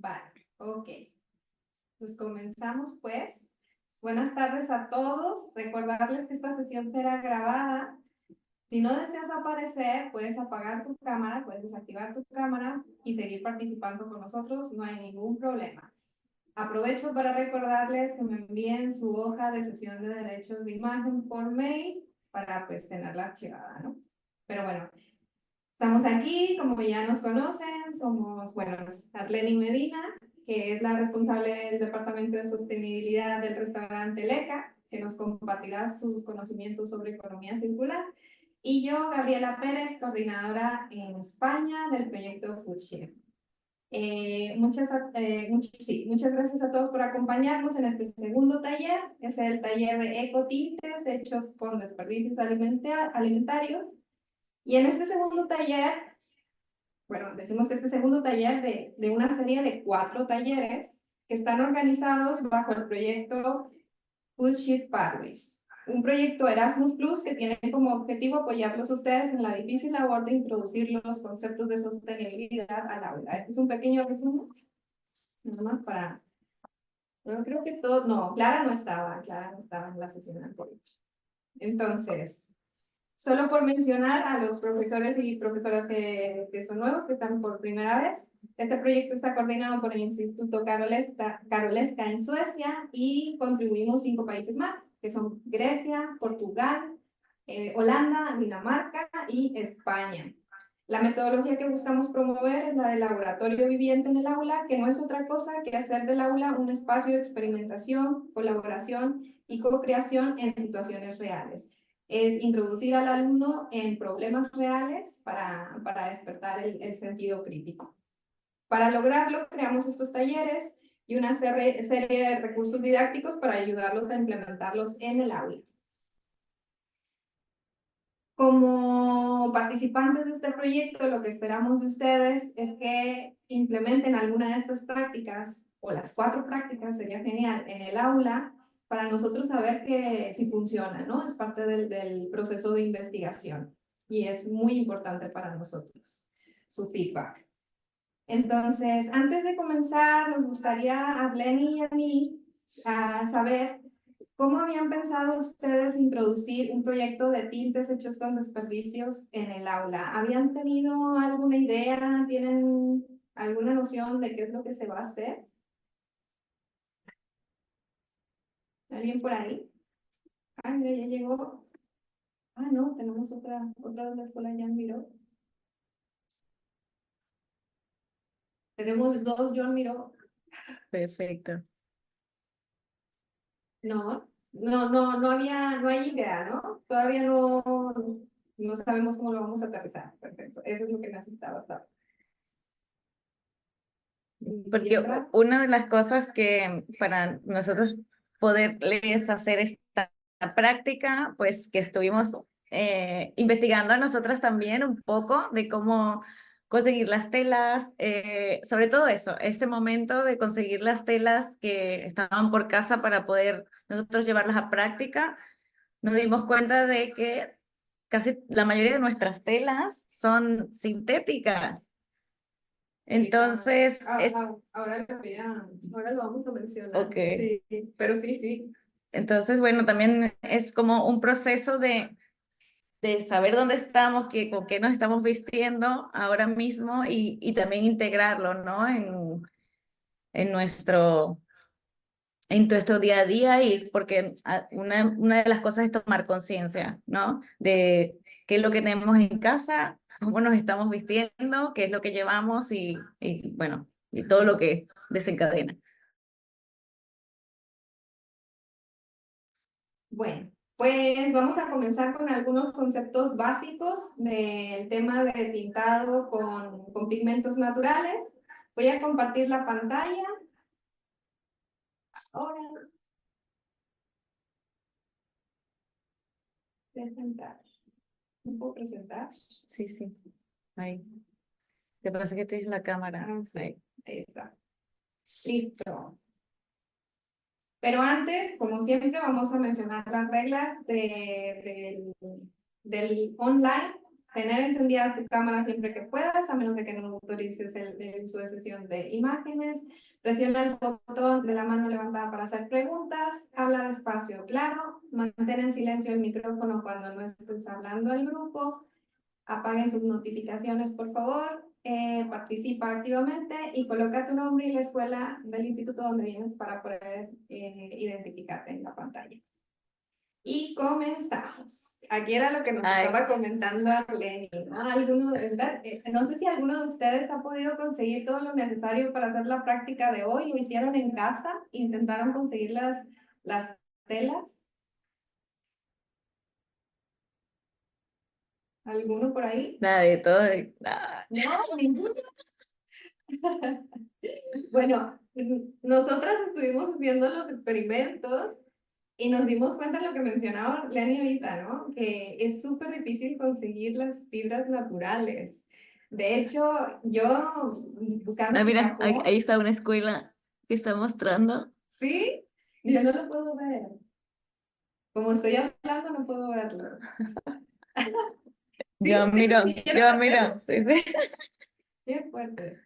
Vale, ok. Pues comenzamos pues. Buenas tardes a todos. Recordarles que esta sesión será grabada. Si no deseas aparecer, puedes apagar tu cámara, puedes desactivar tu cámara y seguir participando con nosotros. No hay ningún problema. Aprovecho para recordarles que me envíen su hoja de cesión de derechos de imagen por mail para pues tenerla archivada, ¿no? Pero bueno, estamos aquí, como ya nos conocen, somos, bueno, Arleni Medina, que es la responsable del Departamento de Sostenibilidad del restaurante Leca, que nos compartirá sus conocimientos sobre economía circular, y yo, Gabriela Pérez, coordinadora en España del proyecto FoodShare. Muchas gracias a todos por acompañarnos en este segundo taller. Es el taller de ecotintes hechos con desperdicios alimentarios. Y en este segundo taller, bueno, decimos que este segundo taller de una serie de 4 talleres que están organizados bajo el proyecto Foodshed Pathways. Un proyecto Erasmus Plus que tiene como objetivo apoyarlos a ustedes en la difícil labor de introducir los conceptos de sostenibilidad al aula. Este es un pequeño resumen, nada más para... Bueno, creo que todo... No, Clara no estaba en la sesión anterior. Entonces, solo por mencionar a los profesores y profesoras que son nuevos, que están por primera vez, este proyecto está coordinado por el Instituto Karolinska en Suecia y contribuimos 5 países más, que son Grecia, Portugal, Holanda, Dinamarca y España. La metodología que buscamos promover es la del laboratorio viviente en el aula, que no es otra cosa que hacer del aula un espacio de experimentación, colaboración y co-creación en situaciones reales. Es introducir al alumno en problemas reales para despertar el sentido crítico. Para lograrlo, creamos estos talleres y una serie de recursos didácticos para ayudarlos a implementarlos en el aula. Como participantes de este proyecto, lo que esperamos de ustedes es que implementen alguna de estas prácticas, o las 4 prácticas, sería genial, en el aula, para nosotros saber que si funciona, ¿no? Es parte del proceso de investigación y es muy importante para nosotros su feedback. Entonces, antes de comenzar, nos gustaría a Arleni y a mí saber cómo habían pensado ustedes introducir un proyecto de tintes hechos con desperdicios en el aula. ¿Habían tenido alguna idea? ¿Tienen alguna noción de qué es lo que se va a hacer? ¿Alguien por ahí? Ah, mira, ya llegó. Ah, no, tenemos otra de la escuela ya Miró. Tenemos 2 John Miró. Perfecto. No hay idea, ¿no? Todavía no sabemos cómo lo vamos a aterrizar. Perfecto, eso es lo que necesitaba estar. Porque una de las cosas que para nosotros poderles hacer esta práctica, pues que estuvimos investigando a nosotras también un poco de cómo conseguir las telas, sobre todo eso, este momento de conseguir las telas que estaban por casa para poder nosotros llevarlas a práctica, nos dimos cuenta de que casi la mayoría de nuestras telas son sintéticas. Entonces, ahora lo vamos a mencionar. Okay. Sí, pero sí. Entonces, bueno, también es como un proceso de saber dónde estamos, con qué nos estamos vistiendo ahora mismo y también integrarlo, ¿no? En nuestro día a día y porque una de las cosas es tomar conciencia, ¿no? De qué es lo que tenemos en casa, cómo nos estamos vistiendo, qué es lo que llevamos y bueno, y todo lo que desencadena. Bueno, pues vamos a comenzar con algunos conceptos básicos del tema de tintado con pigmentos naturales. Voy a compartir la pantalla. Ahora. Presentar. ¿No puedo presentar? Sí, sí. Ahí. Te pasa que tienes la cámara. Ah, sí. Ahí. Ahí está. Listo. Pero antes, como siempre, vamos a mencionar las reglas del online. tener encendida tu cámara siempre que puedas, a menos de que no autorices el uso de sesión de imágenes. Presiona el botón de la mano levantada para hacer preguntas. Habla despacio, claro. Mantén en silencio el micrófono cuando no estés hablando al grupo. Apaguen sus notificaciones, por favor. Participa activamente y coloca tu nombre y la escuela del instituto donde vienes para poder identificarte en la pantalla. Y comenzamos. Aquí era lo que nos estaba comentando Arleni, ¿no? No sé si alguno de ustedes ha podido conseguir todo lo necesario para hacer la práctica de hoy. ¿Lo hicieron en casa? ¿Intentaron conseguir las telas? ¿Alguno por ahí? Nadie, todo. Nada. No, ninguno. Bueno, nosotras estuvimos haciendo los experimentos y nos dimos cuenta de lo que mencionaba Lenny ahorita, ¿no? Que es súper difícil conseguir las fibras naturales. De hecho, yo buscando mi Mira, cajón, ahí está una escuela que está mostrando. ¿sí? Yo no lo puedo ver. Como estoy hablando, no puedo verlo. Sí, Yo miro, ¿quieren yo miro. hacerlo? Sí, sí. Qué fuerte.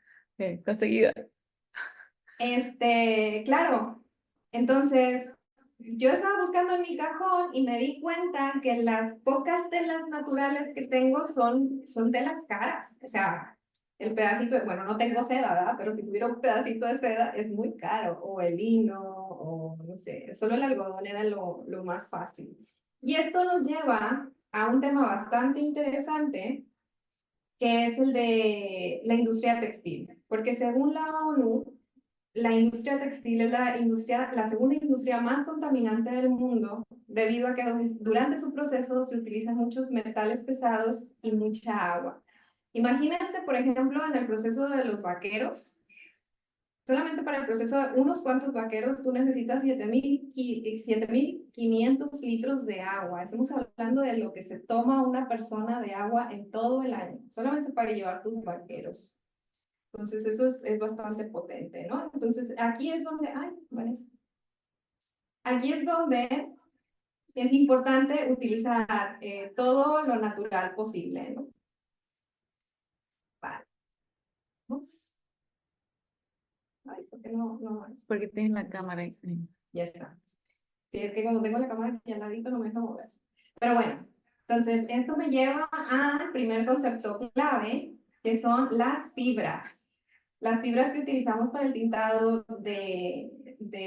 Conseguido. Claro. Entonces, yo estaba buscando en mi cajón y me di cuenta que las pocas telas naturales que tengo son telas caras. O sea, el pedacito, bueno, no tengo seda, ¿verdad? Pero si tuviera un pedacito de seda es muy caro. O el lino, o no sé, solo el algodón era lo más fácil. Y esto nos lleva a un tema bastante interesante, que es el de la industria textil. Porque según la ONU, la industria textil es la segunda industria más contaminante del mundo, debido a que durante su proceso se utilizan muchos metales pesados y mucha agua. Imagínense, por ejemplo, en el proceso de los vaqueros. Solamente para el proceso de unos cuantos vaqueros tú necesitas 7.500 litros de agua. Estamos hablando de lo que se toma una persona de agua en todo el año, solamente para llevar tus vaqueros. Entonces eso es bastante potente, ¿no? Entonces aquí es donde, aquí es donde es importante utilizar todo lo natural posible, ¿no? Vale. Ay, ¿por qué no? Porque tienes la cámara ahí. Ya está. Sí, es que como tengo la cámara aquí al ladito no me deja mover. Pero bueno, entonces esto me lleva al primer concepto clave, que son las fibras. Las fibras que utilizamos para el tintado de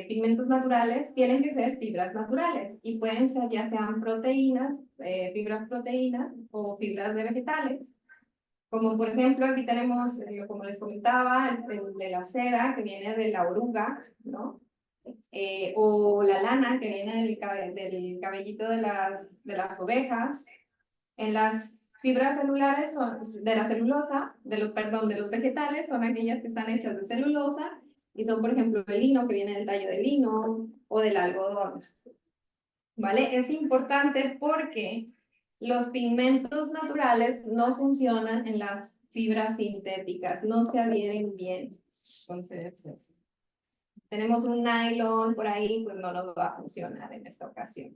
pigmentos naturales tienen que ser fibras naturales y pueden ser ya sean proteínas, fibras proteínas o fibras de vegetales. Como por ejemplo aquí tenemos, como les comentaba, el de la seda que viene de la oruga, ¿no? O la lana que viene del cabellito de las ovejas. En las fibras celulares de la celulosa, perdón, de los vegetales, son aquellas que están hechas de celulosa y son, por ejemplo, el lino que viene del tallo del lino o del algodón. ¿Vale? Es importante porque los pigmentos naturales no funcionan en las fibras sintéticas, no se adhieren bien. Entonces, tenemos un nylon por ahí, pues no nos va a funcionar en esta ocasión.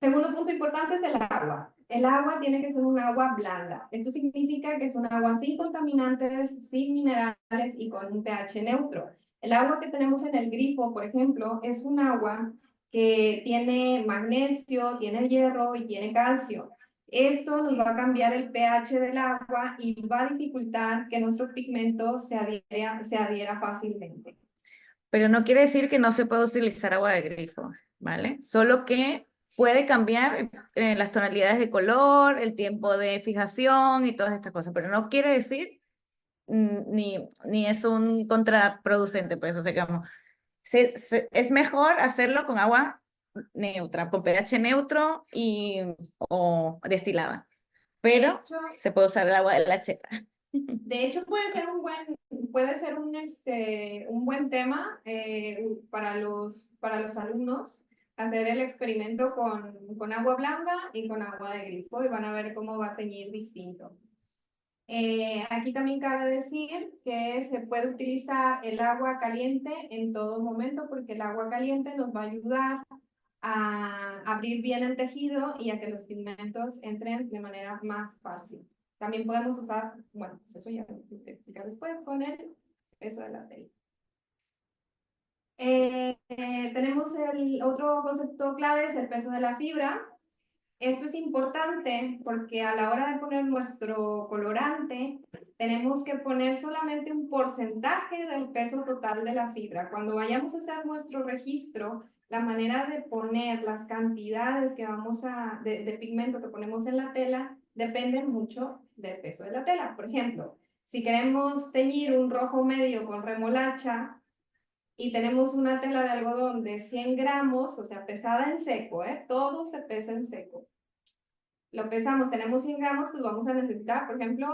Segundo punto importante es el agua. El agua tiene que ser un agua blanda. Esto significa que es un agua sin contaminantes, sin minerales y con un pH neutro. El agua que tenemos en el grifo, por ejemplo, es un agua que tiene magnesio, tiene hierro y tiene calcio. Esto nos va a cambiar el pH del agua y va a dificultar que nuestro pigmento se adhiera fácilmente. Pero no quiere decir que no se pueda utilizar agua de grifo, ¿vale? Solo que puede cambiar las tonalidades de color, el tiempo de fijación y todas estas cosas, pero no quiere decir ni es un contraproducente, pues, o sea, que es mejor hacerlo con agua neutra, con pH neutro o destilada, pero se puede usar el agua de la cheta. De hecho, puede ser un buen tema para los alumnos hacer el experimento con agua blanda y con agua de grifo y van a ver cómo va a teñir distinto. Aquí también cabe decir que se puede utilizar el agua caliente en todo momento porque el agua caliente nos va a ayudar a abrir bien el tejido y a que los pigmentos entren de manera más fácil. También podemos usar, bueno, eso ya lo voy a explicar después, con el peso de la tela. Tenemos el otro concepto clave, es el peso de la fibra. Esto es importante porque a la hora de poner nuestro colorante, tenemos que poner solamente un porcentaje del peso total de la fibra. Cuando vayamos a hacer nuestro registro, la manera de poner las cantidades que de pigmento que ponemos en la tela depende mucho del peso de la tela. Por ejemplo, si queremos teñir un rojo medio con remolacha, y tenemos una tela de algodón de 100 gramos, o sea, pesada en seco, todo se pesa en seco. Lo pesamos, tenemos 100 gramos, pues vamos a necesitar, por ejemplo,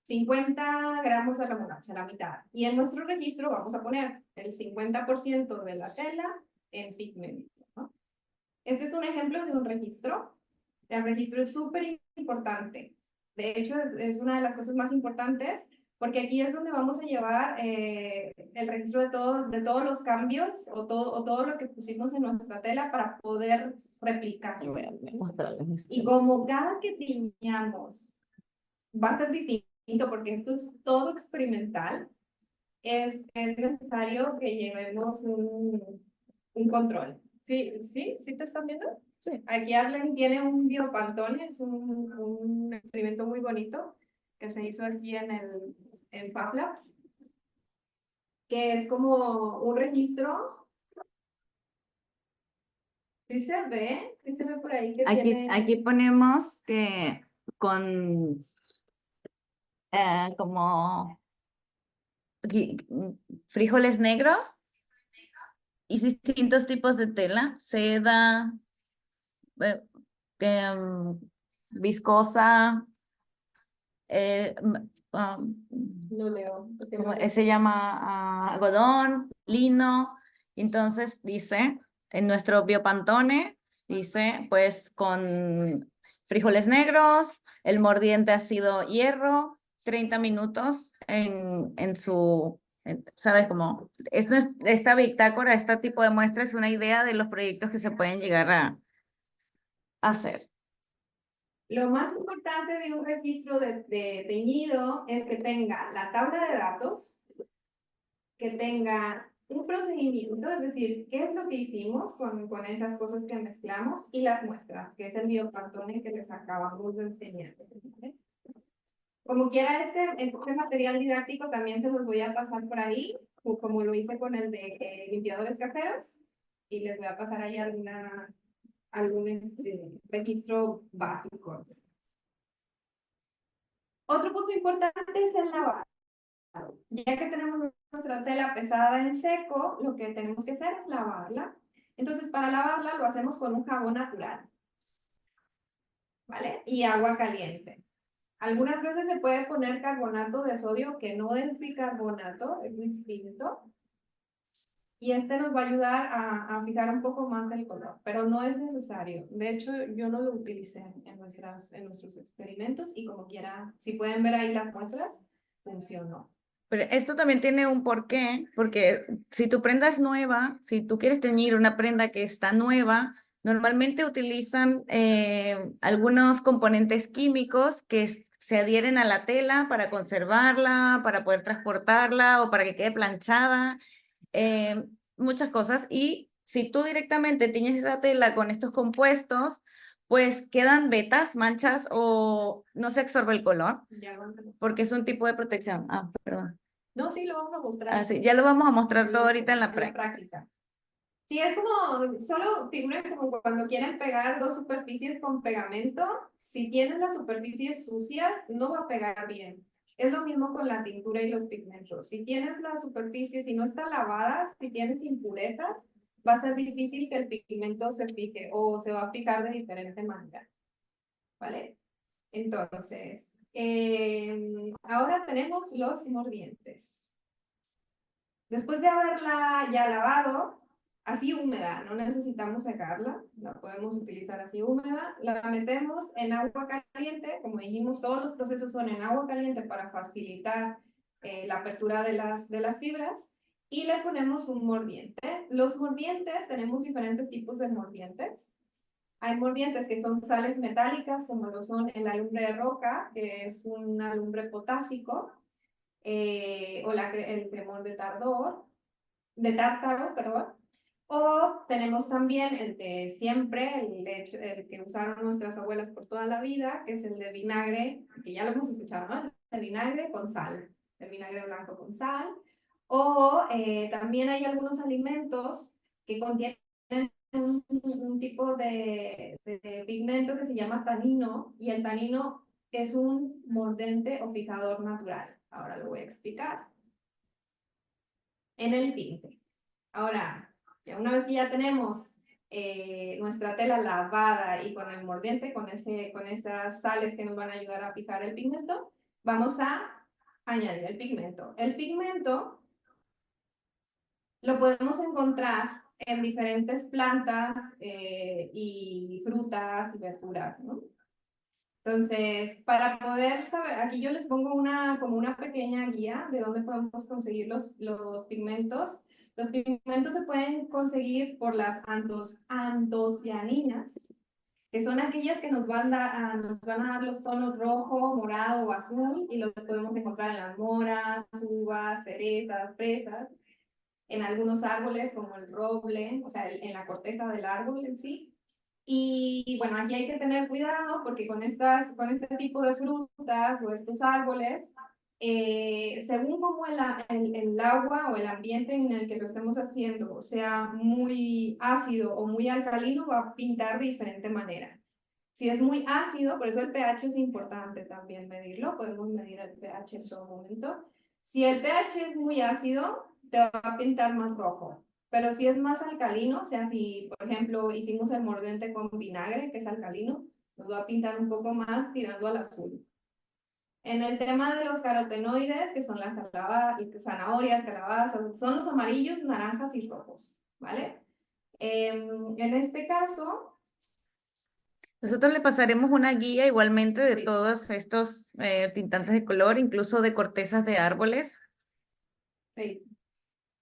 50 gramos de remolacha, la mitad. Y en nuestro registro vamos a poner el 50% de la tela en pigmento, ¿no? Este es un ejemplo de un registro. El registro es súper importante. De hecho, es una de las cosas más importantes porque aquí es donde vamos a llevar el registro de todos los cambios o todo lo que pusimos en nuestra tela para poder replicar. Voy a mostrarles Y como cada que tiñamos va a ser distinto porque esto es todo experimental, es necesario que llevemos un control. ¿Sí te están viendo? Sí. Aquí Arlen tiene un biopantone, es un experimento muy bonito que se hizo aquí en FabLab, que es como un registro. ¿Sí se ve? ¿Sí se ve por ahí que tiene? Aquí ponemos que con como frijoles negros y distintos tipos de tela, seda, em, viscosa, No leo. se llama algodón, lino. Entonces dice, en nuestro biopantone, dice, pues con frijoles negros, el mordiente ha sido hierro, 30 minutos ¿sabes? Como, esta bitácora, este tipo de muestra es una idea de los proyectos que se pueden llegar a hacer. Lo más importante de un registro de teñido es que tenga la tabla de datos, que tenga un procedimiento, es decir, qué es lo que hicimos con esas cosas que mezclamos y las muestras, que es el biopantone que les acabamos de enseñar. ¿Vale? Como quiera, este material didáctico también se los voy a pasar por ahí, como lo hice con el de limpiadores caseros, y les voy a pasar ahí algún registro básico. Otro punto importante es el lavado. Ya que tenemos nuestra tela pesada en seco, lo que tenemos que hacer es lavarla. Entonces, para lavarla lo hacemos con un jabón natural, ¿vale? Y agua caliente. Algunas veces se puede poner carbonato de sodio, que no es bicarbonato, es distinto. Y este nos va a ayudar a fijar un poco más el color, pero no es necesario. De hecho, yo no lo utilicé en nuestros experimentos y como quiera, si pueden ver ahí las muestras, funcionó. Pero esto también tiene un porqué, porque si tu prenda es nueva, si tú quieres teñir una prenda que está nueva, normalmente utilizan algunos componentes químicos que se adhieren a la tela para conservarla, para poder transportarla o para que quede planchada, muchas cosas. Y si tú directamente tiñes esa tela con estos compuestos, pues quedan vetas, manchas o no se absorbe el color, porque es un tipo de protección. Ah, perdón. No, sí, lo vamos a mostrar. Ah, sí, ya lo vamos a mostrar todo ahorita en la práctica. Sí, es como, solo figuren como cuando quieren pegar dos superficies con pegamento. Si tienen las superficies sucias, no va a pegar bien. Es lo mismo con la tintura y los pigmentos. Si tienes las superficies y no está lavada, si tienes impurezas, va a ser difícil que el pigmento se fije o se va a fijar de diferente manera. ¿Vale? Entonces, ahora tenemos los mordientes. Después de haberla ya lavado, así húmeda, no necesitamos secarla, la podemos utilizar así húmeda, la metemos en agua caliente, como dijimos, todos los procesos son en agua caliente para facilitar la apertura de las fibras, y le ponemos un mordiente. Los mordientes, tenemos diferentes tipos de mordientes. Hay mordientes que son sales metálicas, como lo son el alumbre de roca, que es un alumbre potásico, o el cremor de tártaro, perdón. O tenemos también el de siempre, el que usaron nuestras abuelas por toda la vida, que es el de vinagre, que ya lo hemos escuchado, ¿no? El de vinagre con sal, el vinagre blanco con sal. O también hay algunos alimentos que contienen un tipo de pigmento que se llama tanino, y el tanino es un mordente o fijador natural. Ahora lo voy a explicar. En el tinte. Ahora, ya una vez que ya tenemos nuestra tela lavada y con el mordiente, con esas sales que nos van a ayudar a fijar el pigmento, vamos a añadir el pigmento. El pigmento lo podemos encontrar en diferentes plantas y frutas y verduras, ¿no? Entonces, para poder saber, aquí yo les pongo como una pequeña guía de dónde podemos conseguir los pigmentos. Los pigmentos se pueden conseguir por las antocianinas, que son aquellas que nos van a dar los tonos rojo, morado o azul, y los podemos encontrar en las moras, uvas, cerezas, fresas, en algunos árboles como el roble, o sea, en la corteza del árbol en sí. Y bueno, aquí hay que tener cuidado porque con este tipo de frutas o estos árboles, según como el agua o el ambiente en el que lo estemos haciendo sea muy ácido o muy alcalino, va a pintar de diferente manera. Si es muy ácido, por eso el pH es importante también medirlo, podemos medir el pH en todo momento. Si el pH es muy ácido, te va a pintar más rojo. Pero si es más alcalino, o sea, si por ejemplo hicimos el mordente con vinagre, que es alcalino, nos va a pintar un poco más tirando al azul. En el tema de los carotenoides, que son las zanahorias, calabazas, son los amarillos, naranjas y rojos, ¿vale? En este caso, Nosotros le pasaremos una guía igualmente de sí, todos estos tintantes de color, incluso de cortezas de árboles. sí.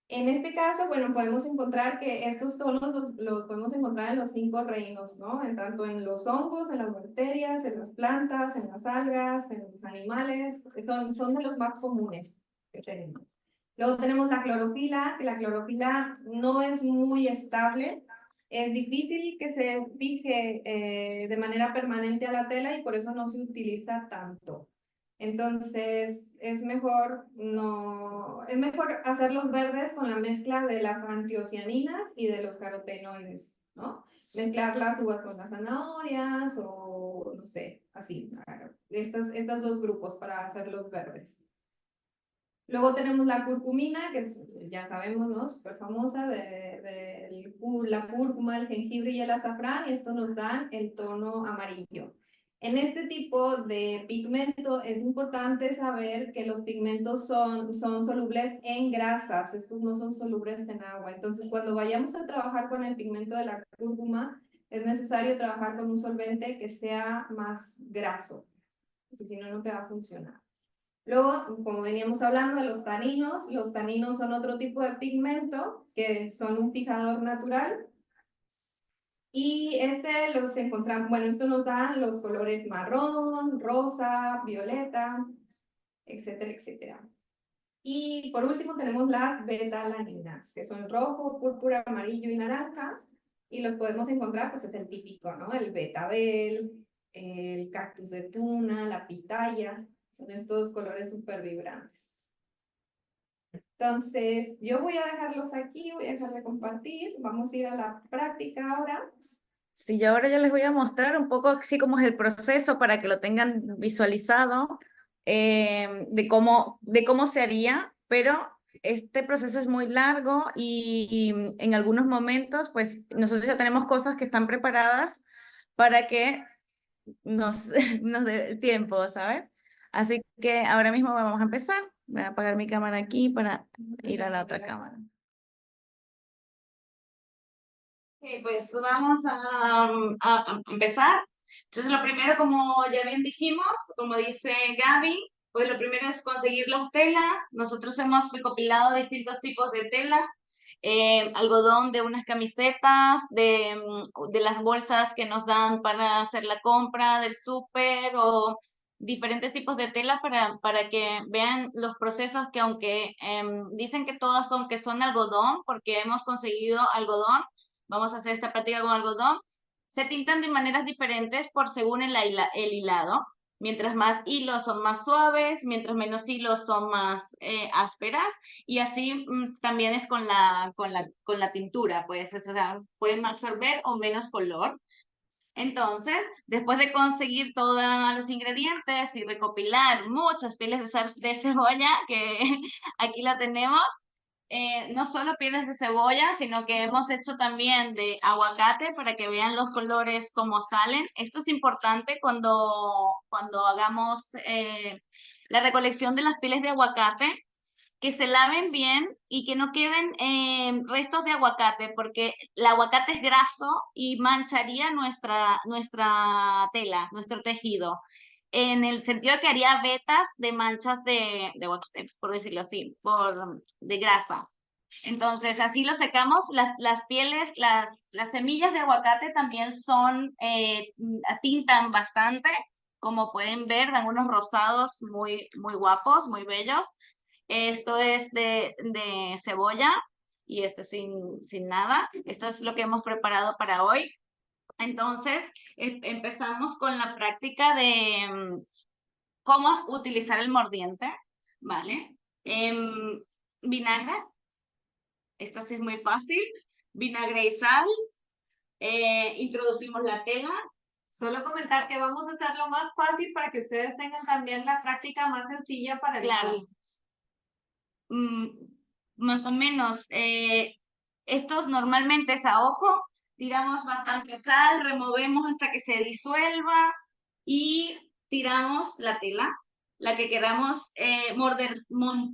En este caso, bueno, podemos encontrar que estos tonos los podemos encontrar en los 5 reinos, ¿no? Tanto en los hongos, en las bacterias, en las plantas, en las algas, en los animales, son de los más comunes que tenemos. Luego tenemos la clorofila, que la clorofila no es muy estable, es difícil que se fije de manera permanente a la tela y por eso no se utiliza tanto. Entonces, es mejor hacer los verdes con la mezcla de las antiocianinas y de los carotenoides, ¿no? Mezclar las uvas con las zanahorias o no sé, así, estos dos grupos para hacer los verdes. Luego tenemos la curcumina, que ya sabemos, ¿no? Súper famosa, la cúrcuma, el jengibre y el azafrán, y esto nos dan el tono amarillo. En este tipo de pigmento es importante saber que los pigmentos son solubles en grasas, estos no son solubles en agua. Entonces, cuando vayamos a trabajar con el pigmento de la cúrcuma, es necesario trabajar con un solvente que sea más graso, porque si no, no te va a funcionar. Luego, como veníamos hablando de los taninos son otro tipo de pigmento que son un fijador natural. Y los encontramos, bueno, esto nos da los colores marrón, rosa, violeta, etcétera, etcétera. Y por último tenemos las betalaninas, que son rojo, púrpura, amarillo y naranja. Y los podemos encontrar, pues es el típico, ¿no? El betabel, el cactus de tuna, la pitaya. Son estos colores súper vibrantes. Entonces, yo voy a dejarlos aquí, voy a dejar de compartir. Vamos a ir a la práctica ahora. Sí, y ahora yo les voy a mostrar un poco así como es el proceso para que lo tengan visualizado de cómo se haría, pero este proceso es muy largo y en algunos momentos pues nosotros ya tenemos cosas que están preparadas para que nos, nos dé el tiempo, ¿sabes? Así que ahora mismo vamos a empezar. Voy a apagar mi cámara aquí para ir a la otra cámara. Ok, pues vamos a empezar. Entonces, lo primero, como ya bien dijimos, como dice Gaby, Pues lo primero es conseguir las telas. Nosotros hemos recopilado distintos tipos de tela. Algodón de unas camisetas, de las bolsas que nos dan para hacer la compra del súper o diferentes tipos de tela para que vean los procesos que aunque dicen que todas que son algodón, porque hemos conseguido algodón, vamos a hacer esta práctica con algodón, se tintan de maneras diferentes por según el hilado. Mientras más hilos son más suaves, mientras menos hilos son más ásperas, y así también es con la tintura, pues, o sea, pueden absorber o menos color. Entonces, después de conseguir todos los ingredientes y recopilar muchas pieles de cebolla, que aquí la tenemos, no solo pieles de cebolla, sino que hemos hecho también de aguacate para que vean los colores como salen. Esto es importante cuando hagamos la recolección de las pieles de aguacate, que se laven bien y que no queden restos de aguacate, porque el aguacate es graso y mancharía nuestra tela, nuestro tejido, en el sentido que haría vetas de manchas de aguacate, por decirlo así, de grasa. Entonces, así lo secamos. Las pieles, las semillas de aguacate también tintan bastante. Como pueden ver, dan unos rosados muy, muy guapos, muy bellos. Esto es de cebolla y este sin nada. Esto es lo que hemos preparado para hoy. Entonces, empezamos con la práctica de cómo utilizar el mordiente, ¿vale? Vinagre, esta sí es muy fácil. Vinagre y sal. Introducimos la tela. Solo comentar que vamos a hacerlo más fácil para que ustedes tengan también la práctica más sencilla para el Claro. Más o menos. Estos normalmente es a ojo. Tiramos bastante sal, removemos hasta que se disuelva y tiramos la tela, la que queramos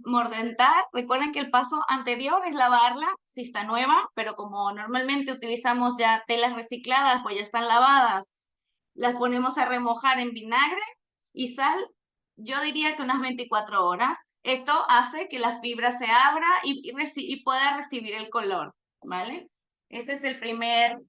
mordentar. Recuerden que el paso anterior es lavarla si está nueva, pero como normalmente utilizamos ya telas recicladas, pues ya están lavadas, las ponemos a remojar en vinagre y sal, yo diría que unas 24 horas. Esto hace que la fibra se abra y pueda recibir el color, ¿vale? Este es el primer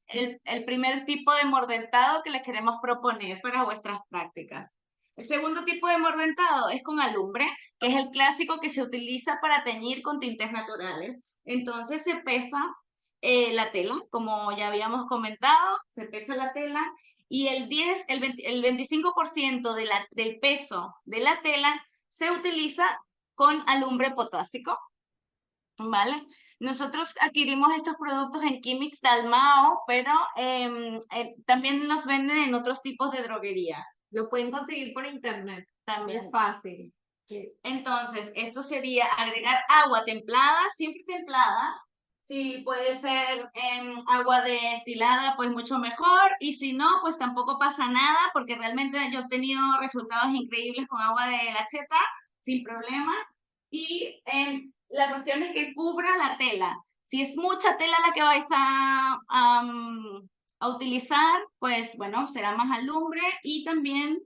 tipo de mordentado que les queremos proponer para vuestras prácticas. El segundo tipo de mordentado es con alumbre, que es el clásico que se utiliza para teñir con tintes naturales. Entonces se pesa la tela, como ya habíamos comentado, se pesa la tela y el 25% del peso de la tela se utiliza con alumbre potásico, ¿vale? Nosotros adquirimos estos productos en Químix Dalmao, pero también los venden en otros tipos de droguerías. Lo pueden conseguir por internet. También. Es fácil. Entonces, esto sería agregar agua templada, siempre templada. Si puede ser agua destilada, pues mucho mejor. Y si no, pues tampoco pasa nada, porque realmente yo he tenido resultados increíbles con agua de lacheta, sin problema. Y la cuestión es que cubra la tela. Si es mucha tela la que vais a utilizar, pues bueno, será más alumbre y también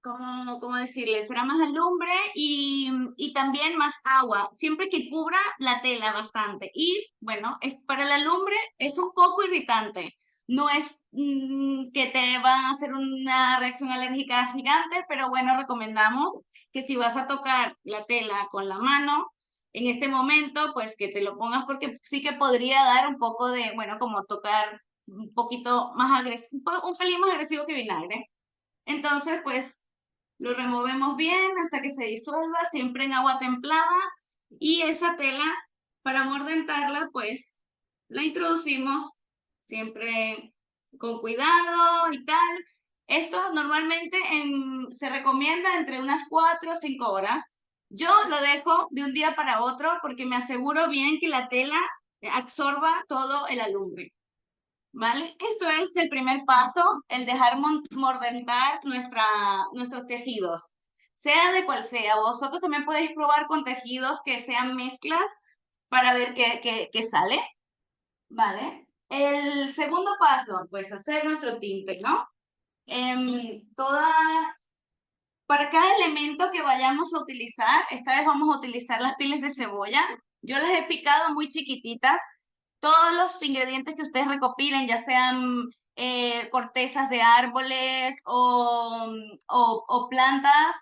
¿cómo decirle? Será más alumbre y también más agua, siempre que cubra la tela bastante. Y bueno, para la alumbre es un poco irritante. No es que te va a hacer una reacción alérgica gigante, pero bueno, recomendamos que si vas a tocar la tela con la mano, en este momento, pues que te lo pongas porque sí que podría dar un poco de, bueno, como tocar un poquito más agresivo, un pelín más agresivo que vinagre. Entonces, pues lo removemos bien hasta que se disuelva, siempre en agua templada. Y esa tela, para mordentarla, pues la introducimos siempre con cuidado y tal. Esto normalmente se recomienda entre unas 4 o 5 horas. Yo lo dejo de un día para otro porque me aseguro bien que la tela absorba todo el alumbre. ¿Vale? Esto es el primer paso, el dejar mordentar nuestros tejidos, sea de cual sea. Vosotros también podéis probar con tejidos que sean mezclas para ver qué sale, ¿vale? El segundo paso, pues hacer nuestro tinte, ¿no? Toda Para cada elemento que vayamos a utilizar, esta vez vamos a utilizar las piles de cebolla. Yo las he picado muy chiquititas. Todos los ingredientes que ustedes recopilen, ya sean cortezas de árboles o plantas,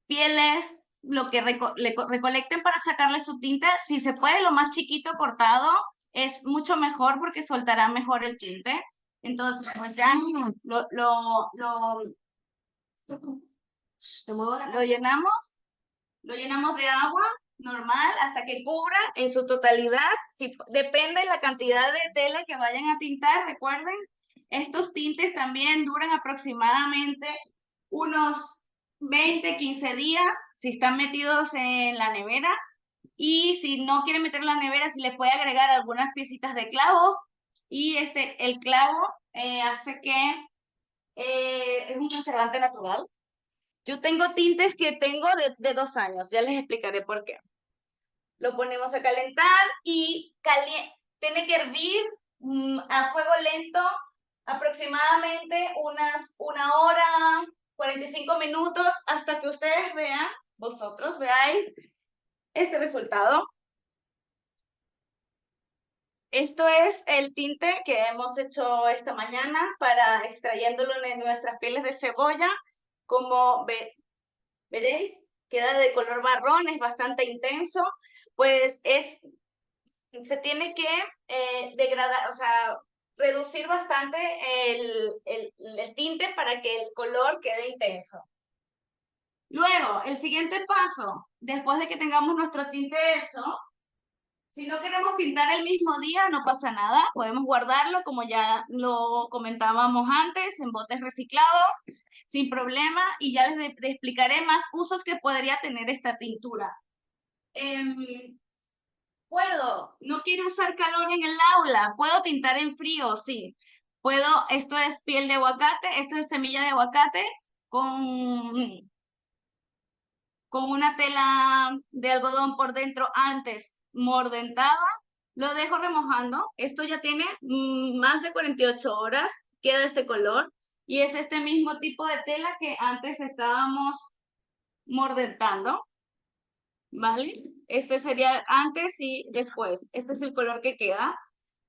pieles, lo que recolecten para sacarle su tinta, si se puede lo más chiquito cortado, es mucho mejor porque soltará mejor el tinte. Entonces, pues ya lo llenamos de agua normal hasta que cubra en su totalidad. Si, depende de la cantidad de tela que vayan a tintar, recuerden, estos tintes también duran aproximadamente unos 20-15 días si están metidos en la nevera. Y si no quieren meter en la nevera, si le puede agregar algunas piecitas de clavo. Y el clavo hace que es un conservante natural. Yo tengo tintes que tengo de 2 años, ya les explicaré por qué. Lo ponemos a calentar y tiene que hervir a fuego lento aproximadamente una hora, 45 minutos, hasta que ustedes vean, vosotros veáis este resultado. Esto es el tinte que hemos hecho esta mañana para extrayéndolo en nuestras pieles de cebolla. Como veréis, queda de color marrón, es bastante intenso, pues se tiene que degradar, o sea, reducir bastante el tinte para que el color quede intenso. Luego, el siguiente paso, después de que tengamos nuestro tinte hecho, si no queremos pintar el mismo día, no pasa nada, podemos guardarlo como ya lo comentábamos antes, en botes reciclados, sin problema, y ya les explicaré más usos que podría tener esta tintura. No quiero usar calor en el aula, puedo tintar en frío, sí. Esto es piel de aguacate, esto es semilla de aguacate con una tela de algodón por dentro antes mordentada. Lo dejo remojando. Esto ya tiene más de 48 horas. Queda este color. Y es este mismo tipo de tela que antes estábamos mordentando. ¿Vale? Este sería antes y después. Este es el color que queda.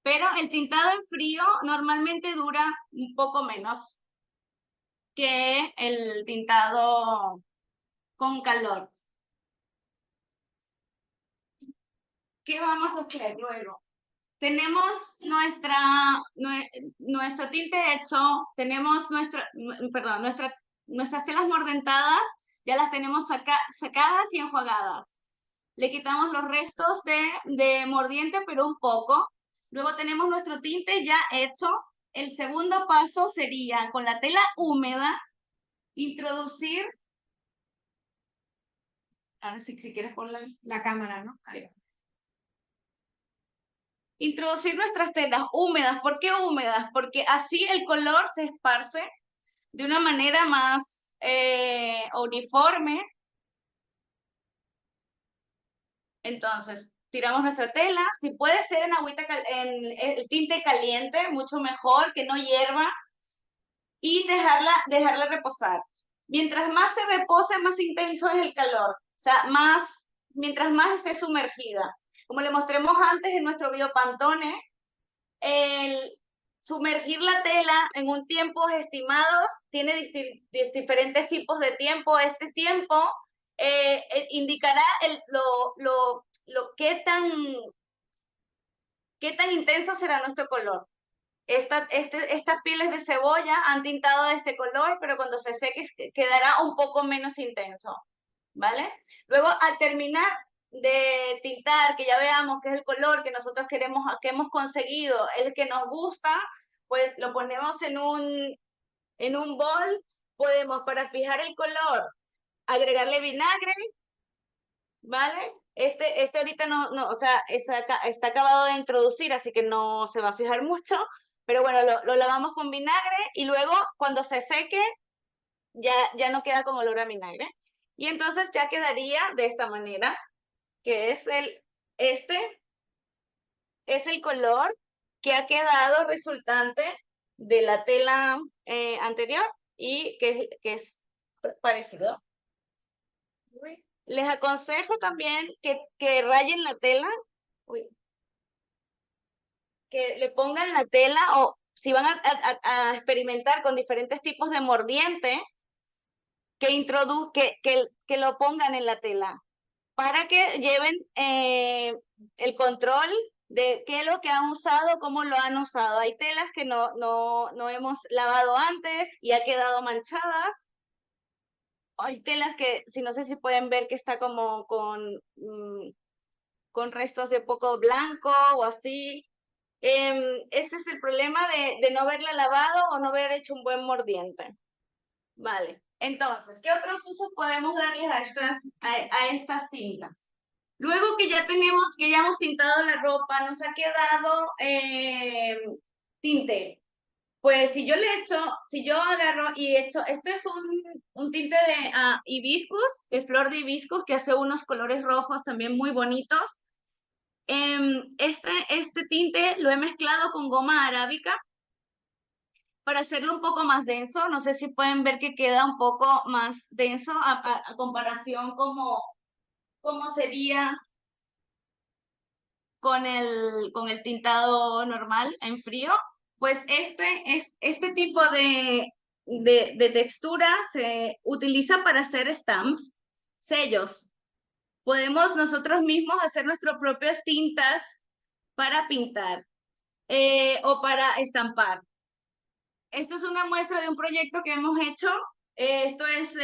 Pero el tintado en frío normalmente dura un poco menos que el tintado con calor. ¿Qué vamos a hacer luego? Tenemos nuestro tinte hecho, tenemos nuestras telas mordentadas, ya las tenemos sacadas y enjuagadas. Le quitamos los restos de mordiente, pero un poco. Luego tenemos nuestro tinte ya hecho. El segundo paso sería, con la tela húmeda, introducir... Ahora si quieres poner La cámara, ¿no? Sí. Introducir nuestras telas húmedas. ¿Por qué húmedas? Porque así el color se esparce de una manera más uniforme. Entonces, tiramos nuestra tela. Si puede ser en el tinte caliente, mucho mejor, que no hierva. Y dejarla reposar. Mientras más se repose, más intenso es el calor. O sea, mientras más esté sumergida. Como le mostremos antes en nuestro biopantone, el sumergir la tela en un tiempo estimado tiene diferentes tipos de tiempo. Este tiempo indicará qué tan intenso será nuestro color. Estas pieles de cebolla han tintado de este color, pero cuando se seque quedará un poco menos intenso, ¿vale? Luego, al terminar de tintar, que ya veamos que es el color que nosotros queremos, que hemos conseguido, el que nos gusta, pues lo ponemos en un bol. Podemos, para fijar el color, agregarle vinagre, ¿vale? Este ahorita no, o sea, está acabado de introducir, así que no se va a fijar mucho, pero bueno, lo lavamos con vinagre y luego cuando se seque ya no queda con olor a vinagre. Y entonces ya quedaría de esta manera, que este es el color que ha quedado resultante de la tela anterior y que es parecido. Les aconsejo también que rayen la tela, que le pongan la tela o si van a experimentar con diferentes tipos de mordiente, que lo pongan en la tela para que lleven el control de qué es lo que han usado, cómo lo han usado. Hay telas que no hemos lavado antes y ha quedado manchadas. Hay telas que, si no sé si pueden ver que está como con restos de poco blanco o así. Este es el problema de no haberla lavado o no haber hecho un buen mordiente. Vale, entonces, ¿qué otros usos podemos darles a estas tintas? Luego que ya hemos tintado la ropa, nos ha quedado tinte. Pues si yo agarro y esto es un tinte de hibiscus, de flor de hibiscus, que hace unos colores rojos también muy bonitos. Este tinte lo he mezclado con goma arábica para hacerlo un poco más denso. No sé si pueden ver que queda un poco más denso a comparación como sería con el tintado normal en frío. Pues este tipo de textura se utiliza para hacer stamps, sellos. Podemos nosotros mismos hacer nuestras propias tintas para pintar o para estampar. Esto es una muestra de un proyecto que hemos hecho. Esto es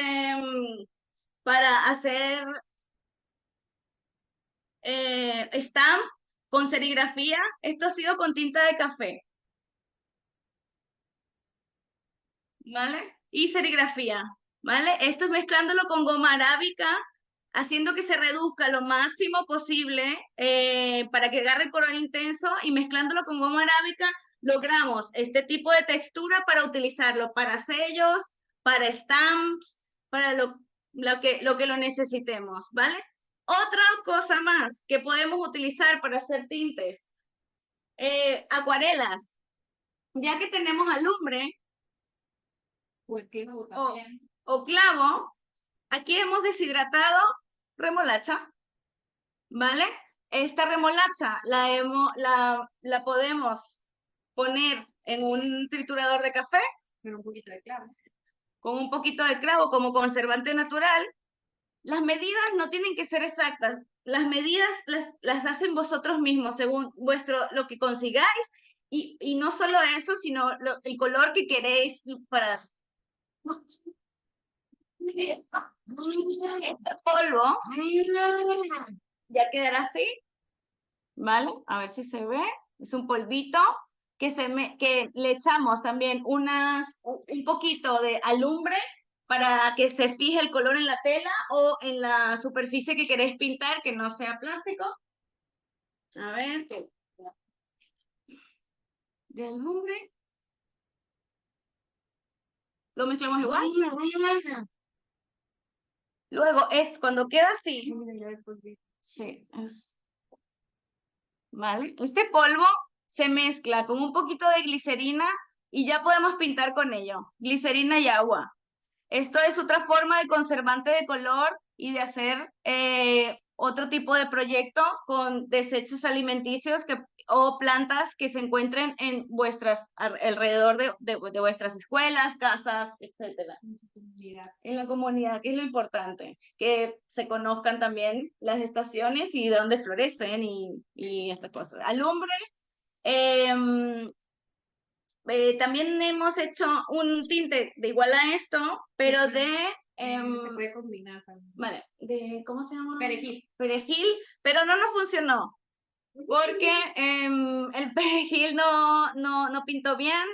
para hacer stamp con serigrafía. Esto ha sido con tinta de café. ¿Vale? Y serigrafía. ¿Vale? Esto es mezclándolo con goma arábica, haciendo que se reduzca lo máximo posible para que agarre el color intenso y mezclándolo con goma arábica logramos este tipo de textura para utilizarlo para sellos, para stamps, para lo que lo necesitemos, ¿vale? Otra cosa más que podemos utilizar para hacer tintes, acuarelas. Ya que tenemos alumbre O el clavo también. o clavo, aquí hemos deshidratado remolacha, ¿vale? Esta remolacha la podemos poner en un triturador de café Con un poquito de clavo. con un poquito de clavo como conservante natural. Las medidas no tienen que ser exactas. Las medidas las hacen vosotros mismos según lo que consigáis y no solo eso, sino el color que queréis para este polvo ya quedará así, ¿vale? A ver si se ve. Es un polvito que le echamos también un poquito de alumbre para que se fije el color en la tela o en la superficie que queréis pintar, que no sea plástico. A ver, de alumbre. Lo mezclamos igual. Luego, cuando queda así. Sí, ¿vale? Este polvo se mezcla con un poquito de glicerina y ya podemos pintar con ello. Glicerina y agua. Esto es otra forma de conservante de color y de hacer otro tipo de proyecto con desechos alimenticios o plantas que se encuentren en alrededor de vuestras escuelas, casas, etc. En la comunidad, que es lo importante, que se conozcan también las estaciones y dónde florecen y estas cosas. Alumbre. También hemos hecho un tinte de igual a esto, pero se puede combinar también. Vale, ¿cómo se llama? Perejil. Perejil, pero no nos funcionó, porque el perejil no pintó bien,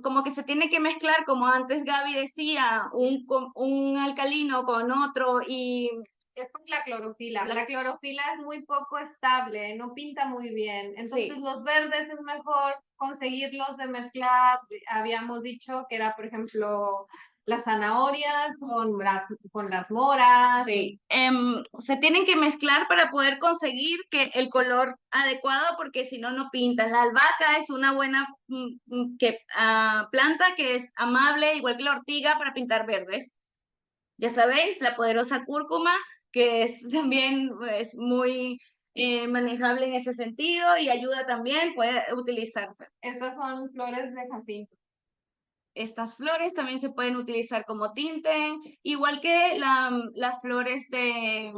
como que se tiene que mezclar, como antes Gaby decía, un alcalino con otro y... Es por la clorofila. La clorofila es muy poco estable, no pinta muy bien. Entonces Sí. los verdes es mejor conseguirlos de mezclar. Habíamos dicho que era, por ejemplo, la zanahoria con las moras. Sí, se tienen que mezclar para poder conseguir que el color adecuado, porque si no, no pintan. La albahaca es una buena planta que es amable, igual que la ortiga, para pintar verdes. Ya sabéis, la poderosa cúrcuma, que es también es muy manejable en ese sentido y ayuda también, puede utilizarse. Estas son flores de jacinto. Estas flores también se pueden utilizar como tinte, igual que las flores de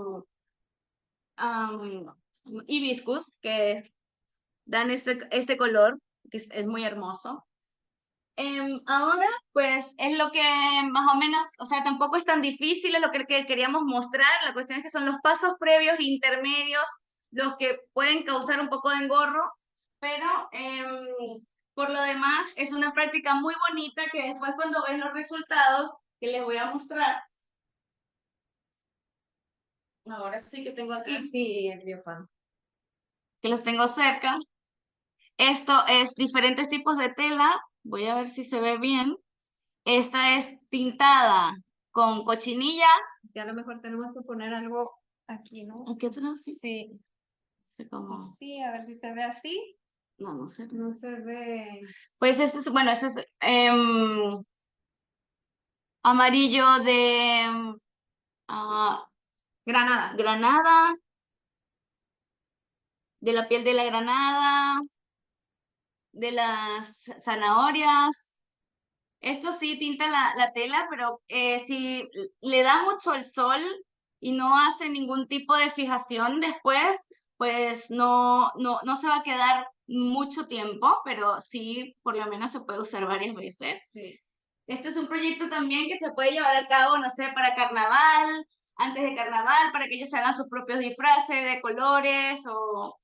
hibiscus, que dan este color, que es muy hermoso. Ahora, pues es lo que más o menos, o sea, tampoco es tan difícil, es lo que queríamos mostrar. La cuestión es que son los pasos previos e intermedios los que pueden causar un poco de engorro, pero por lo demás es una práctica muy bonita que después cuando ven los resultados que les voy a mostrar. Ahora sí que tengo aquí. Sí, el biofan. Que los tengo cerca. Esto es diferentes tipos de tela. Voy a ver si se ve bien. Esta es tintada con cochinilla. Ya a lo mejor tenemos que poner algo aquí, ¿no? ¿Qué otro? Sí. Sí. Sí, como... Sí, a ver si se ve así. No, no sé. No se ve. Pues este es, bueno, este es amarillo de Granada. granada, de la piel de la granada, de las zanahorias. Esto sí tinta la tela, pero si le da mucho el sol y no hace ningún tipo de fijación después, pues no se va a quedar mucho tiempo, pero sí por lo menos se puede usar varias veces. Sí. Este es un proyecto también que se puede llevar a cabo, no sé, para carnaval, antes de carnaval, para que ellos hagan sus propios disfraces de colores o...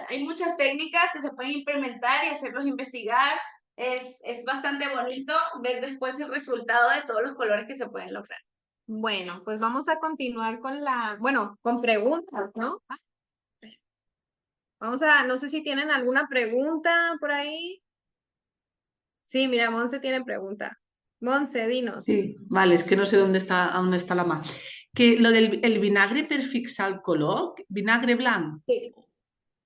Hay muchas técnicas que se pueden implementar y hacerlos investigar. Es bastante bonito ver después el resultado de todos los colores que se pueden lograr. Bueno, pues vamos a continuar con preguntas, ¿no? No sé si tienen alguna pregunta por ahí. Sí, mira, Monse tiene pregunta. Monse, dinos. Sí, vale, es que no sé a dónde está la mà. Que lo del el vinagre per fixar el color, vinagre blanc. Sí.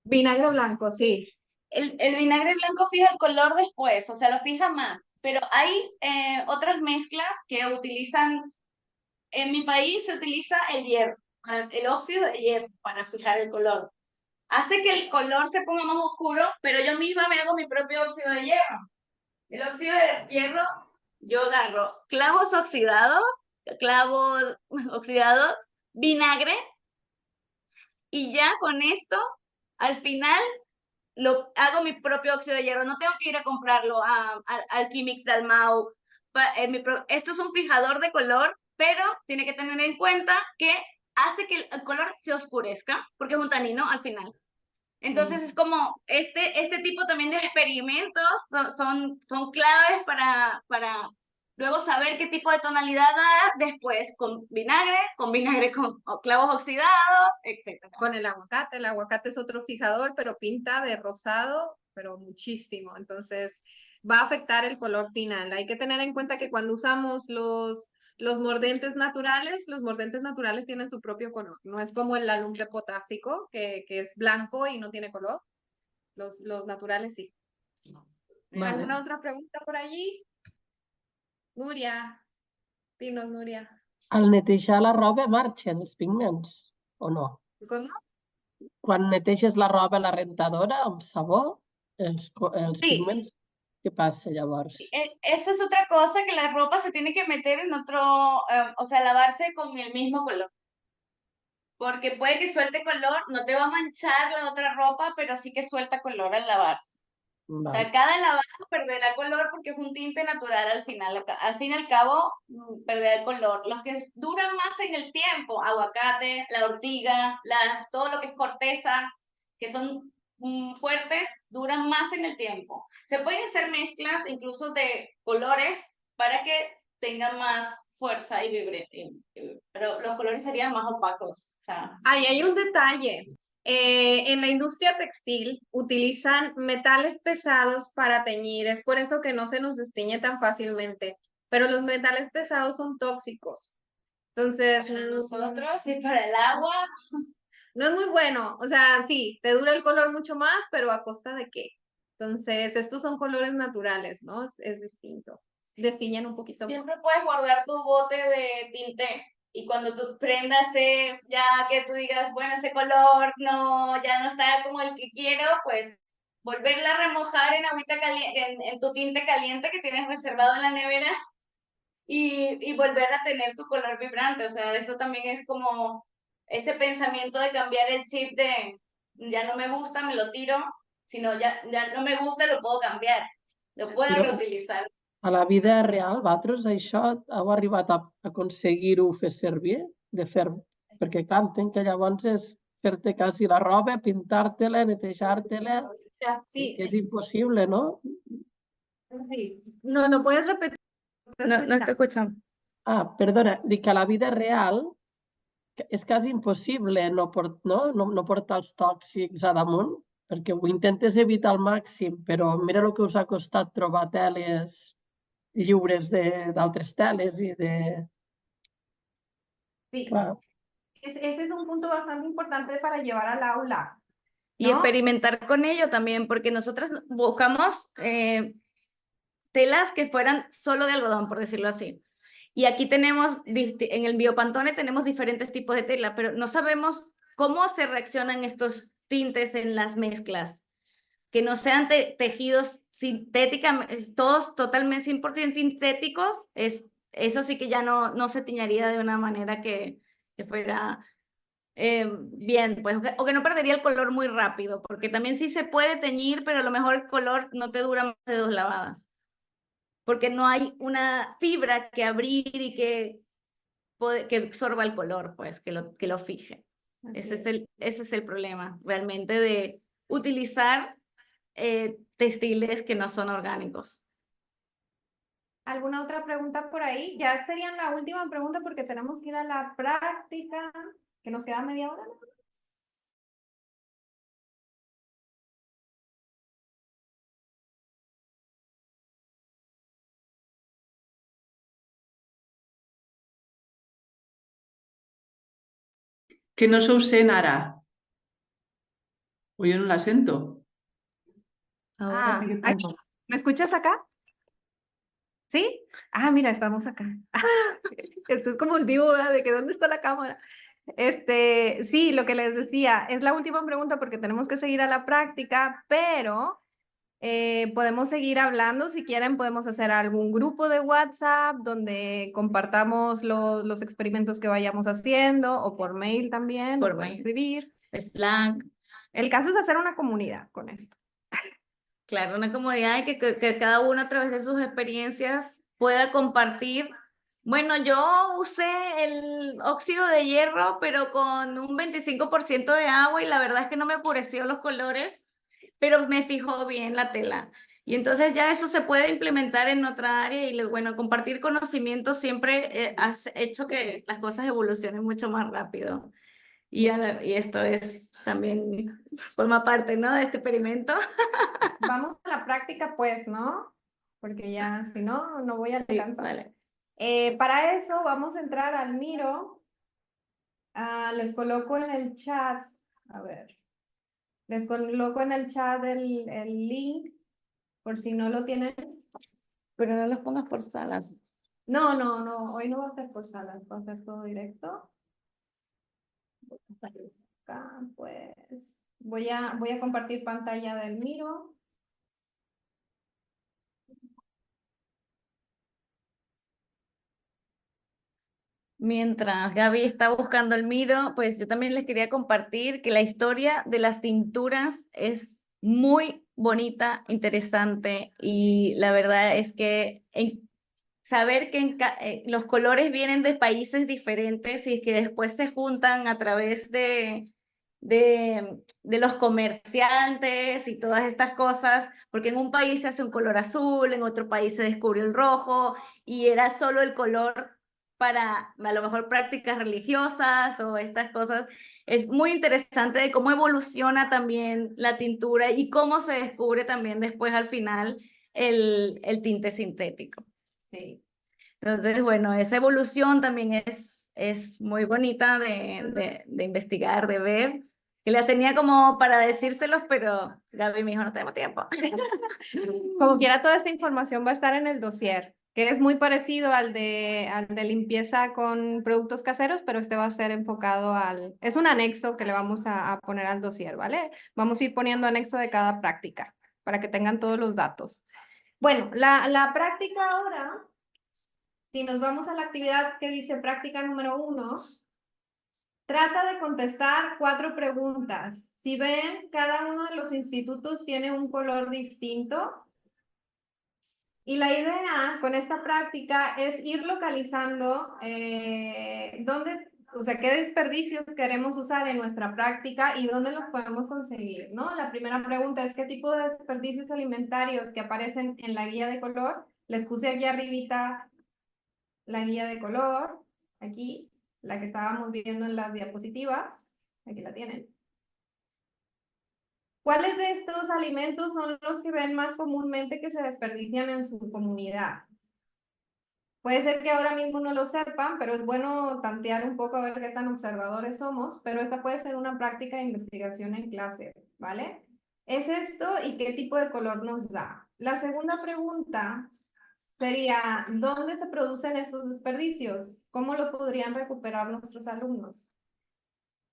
Vinagre blanco, sí. El vinagre blanco fija el color después, o sea, lo fija más. Pero hay otras mezclas que utilizan, en mi país se utiliza el hierro, el óxido de hierro para fijar el color. Hace que el color se ponga más oscuro, pero yo misma me hago mi propio óxido de hierro. El óxido de hierro, yo agarro clavos oxidados, clavo oxidado, vinagre, y ya con esto, al final, hago mi propio óxido de hierro. No tengo que ir a comprarlo al Químix Dalmau. Esto es un fijador de color, pero tiene que tener en cuenta que hace que el color se oscurezca, porque es un tanino al final. Entonces es como este tipo también de experimentos son claves para luego saber qué tipo de tonalidad da después con vinagre con clavos oxidados, etc. Con el aguacate es otro fijador, pero pinta de rosado, pero muchísimo. Entonces va a afectar el color final. Hay que tener en cuenta que cuando usamos los mordentes naturales tienen su propio color. No es como el alumbre potásico, que es blanco y no tiene color. Los naturales sí. Vale. ¿Alguna otra pregunta por allí? Nuria, dinos, Nuria. Al netejar la roba marxen els pigments, o no? ¿Cómo? Quan neteges la roba a la rentadora amb sabó, els Sí. pigments, què passa llavors? Esa es otra cosa, que la ropa se tiene que meter en otro, o sea, lavarse con el mismo color. Porque puede que suelte color, no te va a manchar la otra ropa, pero sí que suelta color al lavarse. O sea, cada lavado perderá color porque es un tinte natural al final. Al fin y al cabo, perderá el color. Los que duran más en el tiempo, aguacate, la ortiga, todo lo que es corteza, que son fuertes, duran más en el tiempo. Se pueden hacer mezclas incluso de colores para que tengan más fuerza y vibre, pero los colores serían más opacos. O sea, Ahí hay un detalle. En la industria textil utilizan metales pesados para teñir, es por eso que no se nos destiñe tan fácilmente. pero los metales pesados son tóxicos. Entonces, Para nosotros y para el agua. no es muy bueno. O sea, sí, te dura el color mucho más, pero ¿a costa de qué? Entonces, estos son colores naturales, ¿no? Es distinto. Destiñen un poquito. Siempre puedes guardar tu bote de tinte y cuando tú prendas, ya que tú digas, bueno, ese color no, ya no está como el que quiero, pues volverla a remojar en agüita caliente, en tu tinte caliente que tienes reservado en la nevera y volver a tener tu color vibrante. O sea, eso también es como ese pensamiento de cambiar el chip de ya no me gusta, me lo tiro, sino ya no me gusta, lo puedo cambiar, lo puedo Però reutilizar. a la vida real, vosaltres això heu arribat a aconseguir-ho fer servir? Perquè clar, entenc que llavors és fer-te quasi la roba, pintar-te-la, netejar-te-la, Sí, que és impossible, ¿no? sí. No puedes repetir. No te escucho. Ah, perdona, dic que a la vida real és quasi impossible no portar els tòxics a damunt, perquè ho intentes evitar al màxim, però mira el que us ha costat trobar teles lliures d'altres teles i de... Sí, Clar, ese es un punto bastante importante para llevar al aula, Y ¿no? experimentar con ello también, porque nosotras buscamos telas que fueran solo de algodón, por decirlo así. Y aquí tenemos, en el Biopantone tenemos diferentes tipos de tela, pero no sabemos cómo se reaccionan estos tintes en las mezclas. Que no sean tejidos sintéticamente, todos totalmente 100% sintéticos, eso sí que ya no se tiñaría de una manera que fuera bien, pues, o que no perdería el color muy rápido, porque también sí se puede teñir, pero a lo mejor el color no te dura más de 2 lavadas, porque no hay una fibra que abrir y que absorba el color, pues, que lo fije. Ese es el problema, realmente, de utilizar textiles que no son orgánicos. ¿Alguna otra pregunta por ahí? Ya serían la última pregunta porque tenemos que ir a la práctica, que nos queda media hora, ¿no? Que no se usen ara. O yo no la siento. Ah, ¿me escuchas acá? ¿Sí? Ah, mira, estamos acá. Esto es como el vivo, ¿verdad? De que ¿dónde está la cámara? Sí, lo que les decía, es la última pregunta porque tenemos que seguir a la práctica, pero podemos seguir hablando. Si quieren, podemos hacer algún grupo de WhatsApp donde compartamos los experimentos que vayamos haciendo o por mail también, Por o pueden mail. escribir. Slack. El caso es hacer una comunidad con esto. Claro, una comodidad y que cada uno a través de sus experiencias pueda compartir. Bueno, yo usé el óxido de hierro, pero con un 25% de agua y la verdad es que no me oscureció los colores, pero me fijó bien la tela. Y entonces ya eso se puede implementar en otra área y bueno, compartir conocimientos siempre ha hecho que las cosas evolucionen mucho más rápido. Y esto es también, forma parte, ¿no?, de este experimento. Vamos a la práctica, pues, ¿no? Porque ya, si no, no voy a Sí, alcanzar. vale. Para eso vamos a entrar al Miro. Les coloco en el chat, a ver, les coloco en el chat el link, por si no lo tienen. Pero no los pongas por salas. No, hoy no va a ser por salas, va a ser todo directo. Acá, pues, voy a compartir pantalla del Miro. Mientras Gaby está buscando el Miro, pues yo también les quería compartir que la historia de las tinturas es muy bonita, interesante, y la verdad es que saber que los colores vienen de países diferentes y que después se juntan a través de los comerciantes y todas estas cosas, porque en un país se hace un color azul, en otro país se descubrió el rojo, y era solo el color para a lo mejor prácticas religiosas o estas cosas. Es muy interesante de cómo evoluciona también la tintura y cómo se descubre también después al final el tinte sintético. Sí. Entonces, bueno, esa evolución también es muy bonita de investigar, de ver. Que las tenía como para decírselos, pero Gaby me dijo, no tenemos tiempo. Como quiera, toda esta información va a estar en el dossier, que es muy parecido al de limpieza con productos caseros, pero este va a ser enfocado es un anexo que le vamos a poner al dossier, ¿vale? Vamos a ir poniendo anexo de cada práctica para que tengan todos los datos. Bueno, la práctica ahora, si nos vamos a la actividad que dice práctica número 1, trata de contestar 4 preguntas. Si ven, cada uno de los institutos tiene un color distinto. Y la idea con esta práctica es ir localizando o sea, qué desperdicios queremos usar en nuestra práctica y dónde los podemos conseguir, ¿no? La primera pregunta es qué tipo de desperdicios alimentarios que aparecen en la guía de color. Les puse aquí arribita la guía de color, aquí, la que estábamos viendo en las diapositivas, aquí la tienen. ¿Cuáles de estos alimentos son los que ven más comúnmente que se desperdician en su comunidad? Puede ser que ahora mismo no lo sepan, pero es bueno tantear un poco a ver qué tan observadores somos, pero esta puede ser una práctica de investigación en clase, ¿vale? Es esto y qué tipo de color nos da. La segunda pregunta sería, ¿dónde se producen estos desperdicios? ¿Cómo lo podrían recuperar nuestros alumnos?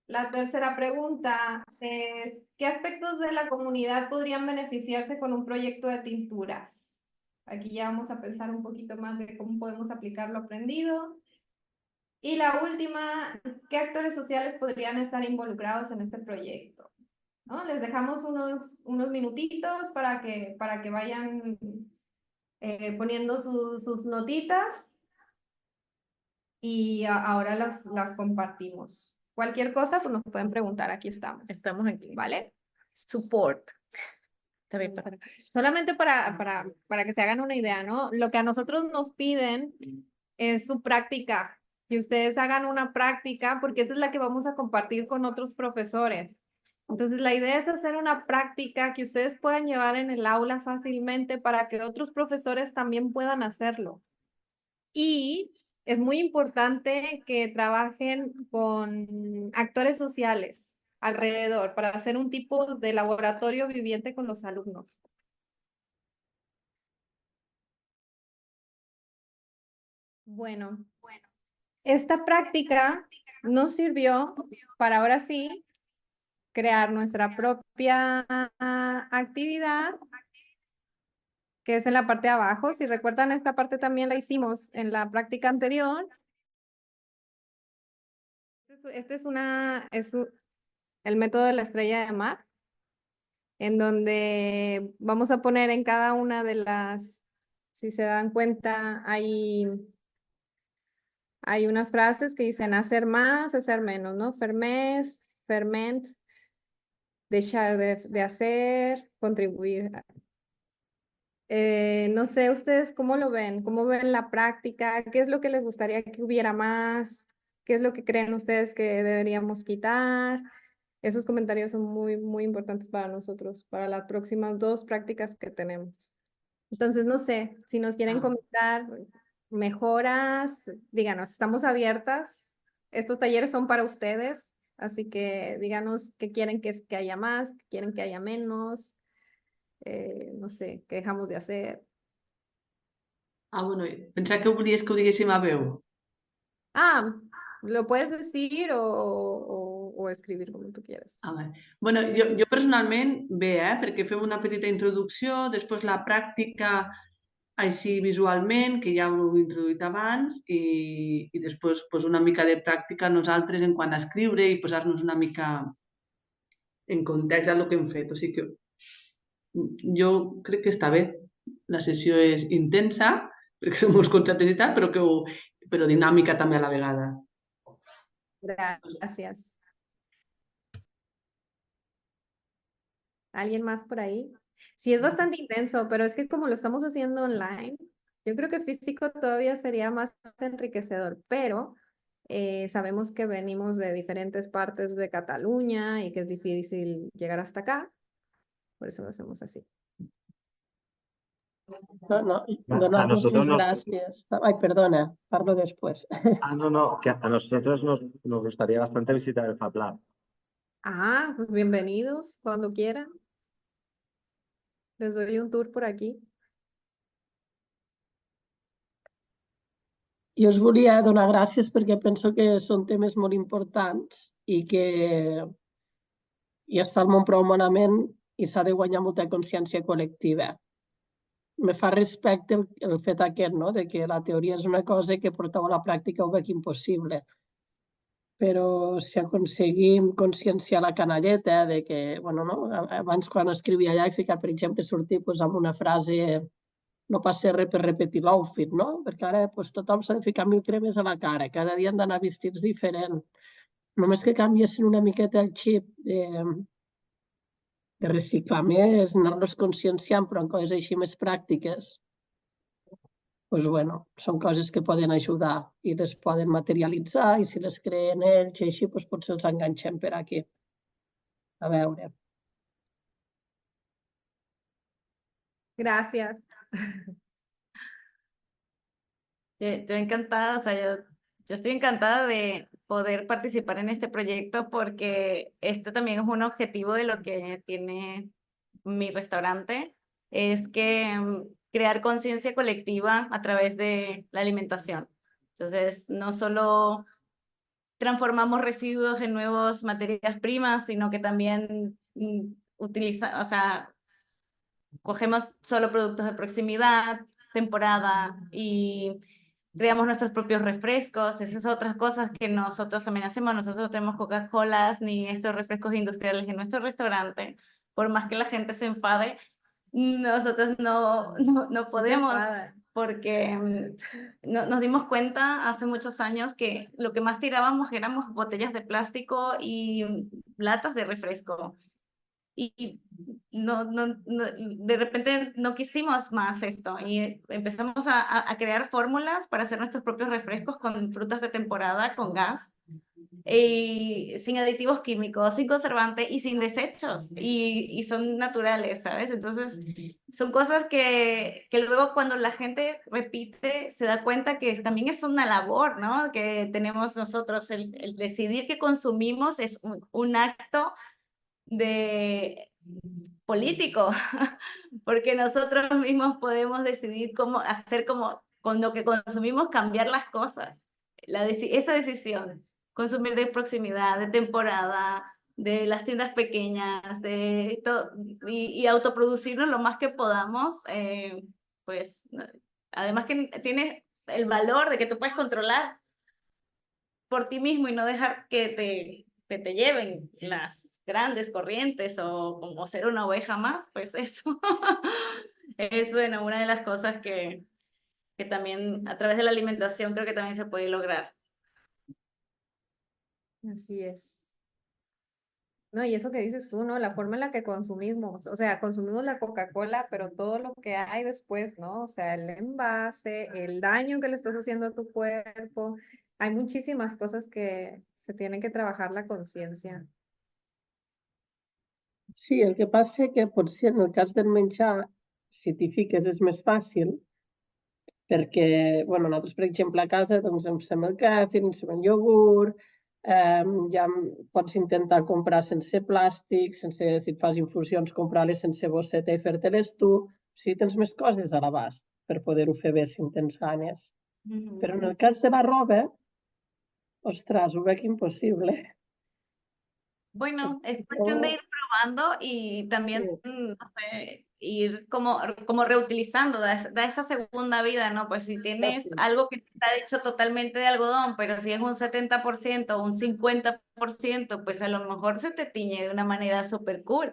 La tercera pregunta es, ¿qué aspectos de la comunidad podrían beneficiarse con un proyecto de tinturas? Aquí ya vamos a pensar un poquito más de cómo podemos aplicar lo aprendido. Y la última, ¿qué actores sociales podrían estar involucrados en este proyecto? ¿No? Les dejamos unos minutitos para que vayan poniendo sus notitas y ahora las compartimos. Cualquier cosa, pues nos pueden preguntar, aquí estamos. Estamos aquí. ¿Vale? Support. También Solamente para que se hagan una idea, ¿no? Lo que a nosotros nos piden es su práctica, que ustedes hagan una práctica, porque esa es la que vamos a compartir con otros profesores. Entonces, la idea es hacer una práctica que ustedes puedan llevar en el aula fácilmente para que otros profesores también puedan hacerlo. Y es muy importante que trabajen con actores sociales alrededor para hacer un tipo de laboratorio viviente con los alumnos. Bueno, esta práctica nos sirvió para ahora sí crear nuestra propia actividad, que es en la parte de abajo. Si recuerdan, esta parte también la hicimos en la práctica anterior. Este es el método de la estrella de mar, en donde vamos a poner en cada una de las, si se dan cuenta, hay unas frases que dicen hacer más, hacer menos, ¿no? Fermés, ferment, dejar de hacer, contribuir. No sé, ustedes cómo lo ven, cómo ven la práctica, qué es lo que les gustaría que hubiera más, qué es lo que creen ustedes que deberíamos quitar. Esos comentarios son muy, muy importantes para nosotros, para las próximas 2 prácticas que tenemos. Entonces, no sé, si nos quieren comentar mejoras, díganos, estamos abiertas. Estos talleres son para ustedes, así que díganos qué quieren que haya más, qué quieren que haya menos, no sé, qué dejamos de hacer. Bueno, pensava que volies que ho diguéssim a veu. Lo puedes decir o escribir como tú quieras. Vale. Bueno, jo personalment bé, perquè fem una petita introducció, després la pràctica així visualment, que ja ho heu introduït abans, i després pues, una mica de pràctica nosaltres en quant a escriure i posar-nos una mica en context del que hem fet. O sigui que jo crec que està bé. La sessió és intensa, perquè són molts conceptes i tal, però dinàmica també a la vegada. Gracias. ¿Alguien más por ahí? Sí, es bastante intenso, pero es que como lo estamos haciendo online, yo creo que físico todavía sería más enriquecedor, pero sabemos que venimos de diferentes partes de Cataluña y que es difícil llegar hasta acá, por eso lo hacemos así. No, donar-vos nosotros les gràcies. Ai, perdona, parlo després. no, que a nosotros nos gustaría bastante visitar el Fab Lab. Ah, pues bienvenidos cuando quieran. Les doy un tour por aquí. Jo us volia donar gràcies perquè penso que són temes molt importants i que ja està el món prou malament i s'ha de guanyar molta consciència col·lectiva. Me fa respecte el fet aquest, no?, de que la teoria és una cosa i que portar a la pràctica ho veig impossible. Però si aconseguim conscienciar la canalleta de que, bueno, no? Abans quan escrivia allà he ficat, per exemple, sortir amb una frase no passa res per repetir l'outfit, no? Perquè ara tothom s'ha de ficar 1000 cremes a la cara, cada dia han d'anar vestits diferent. Només que canviessin una miqueta el xip de reciclar més, anar-nos conscienciant, però en coses així més pràctiques, doncs, bueno, són coses que poden ajudar i les poden materialitzar i si les creen ells i així, doncs potser els enganxem per aquí. A veure. Gracias. Yo encantada, o sea, yo estoy encantada de poder participar en este proyecto porque este también es un objetivo de lo que tiene mi restaurante, es que crear conciencia colectiva a través de la alimentación. Entonces, no solo transformamos residuos en nuevas materias primas, sino que también o sea, cogemos solo productos de proximidad, temporada y creamos nuestros propios refrescos. Esas son otras cosas que nosotros también hacemos. Nosotros no tenemos Coca-Colas ni estos refrescos industriales en nuestro restaurante. Por más que la gente se enfade, nosotros no podemos, porque nos dimos cuenta hace muchos años que lo que más tirábamos éramos botellas de plástico y latas de refresco. Y de repente no quisimos más esto y empezamos a crear fórmulas para hacer nuestros propios refrescos con frutas de temporada, con gas, y sin aditivos químicos, sin conservantes y sin desechos, y son naturales, ¿sabes? Entonces son cosas que luego cuando la gente repite se da cuenta que también es una labor, ¿no?, que tenemos nosotros. El decidir qué consumimos es un acto de político, porque nosotros mismos podemos decidir cómo hacer, como con lo que consumimos, cambiar las cosas. Esa decisión, consumir de proximidad, de temporada, de las tiendas pequeñas, de todo, y autoproducirnos lo más que podamos, pues además que tienes el valor de que tú puedes controlar por ti mismo y no dejar que te lleven las grandes corrientes o ser una oveja más, pues eso es, bueno, una de las cosas que también a través de la alimentación creo que también se puede lograr. Así es. No, y eso que dices tú, ¿no? La forma en la que consumimos, o sea, consumimos la Coca-Cola, pero todo lo que hay después, ¿no? O sea, el envase, el daño que le estás haciendo a tu cuerpo. Hay muchísimas cosas que se tienen que trabajar la conciencia. Sí, el que passa que potser en el cas del menjar, si t'hi fiques és més fàcil, perquè, bueno, nosaltres, per exemple, a casa doncs ens fem el cafè, ens fem el iogurt, ja pots intentar comprar sense plàstic, si et fas infusions, comprar-les sense bosseta i fer-te-les tu. O sigui, tens més coses a l'abast per poder-ho fer bé si en tens ganes. Però en el cas de la roba, ostras, ho veig impossible. Bueno, es cuestión de ir probando y también no sé, ir como reutilizando, da esa segunda vida, ¿no? Pues si tienes algo que está hecho totalmente de algodón, pero si es un 70% o un 50%, pues a lo mejor se te tiñe de una manera súper cool.